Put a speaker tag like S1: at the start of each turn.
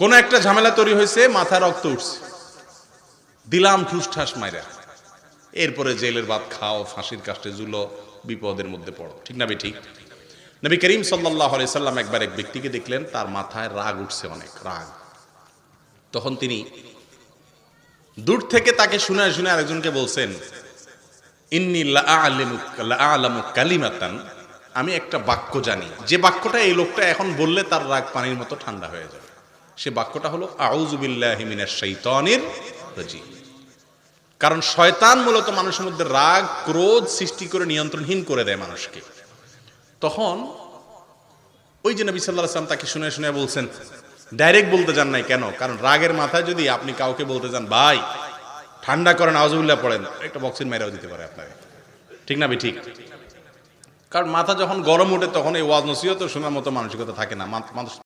S1: কোন একটা ঝামেলা তৈরি হয়েছে, মাথা রক্ত উঠছে, দিলাম ঠুস ঠাস মাইরা, এরপরে জেলের ভাত খাও, ফাঁসির কাস্টে ঝুলো, বিপদের মধ্যে পড়ো, ঠিক না বেঠিক? নবী করিম সাল্লাল্লাহু আলাইহি সাল্লাম একবার এক ব্যক্তিকে দেখলেন, তার মাথায় রাগ উঠছে, অনেক রাগ। তখন তিনি দূর থেকে তাকে শুনে শুনে আরেকজনকে বলছেন, ইন্নী লাআলামু কালিমাতান, আমি একটা বাক্য জানি, যে বাক্যটা এই লোকটা এখন বললে তার রাগ পানির মতো ঠান্ডা হয়ে যাবে। সে বাক্যটা হলো আউযু বিল্লাহি মিনাশ শাইতানির রাজিম। কারণ শয়তান মূলত মানুষের মধ্যে রাগ ক্রোধ সৃষ্টি করে নিয়ন্ত্রণহীন করে দেয় মানুষকে। তখন ওই যে নবী সাল্লাল্লাহু আলাইহি ওয়াসাল্লাম তাকে শুনে শুনে বলছেন, ডাইরেক্ট বলতে যান নাই কেন? কারণ রাগের মাথায় যদি আপনি কাউকে বলতে যান ভাই ঠান্ডা করেন, আউযুবিল্লাহ পড়েন, একটা বক্সিং মেরেও দিতে পারে আপনাকে, ঠিক না ঠিক? কারণ মাথা যখন গরম ওঠে তখন এই ওয়াজ নসিহত শোনার মতো মানসিকতা থাকে না, মানুষ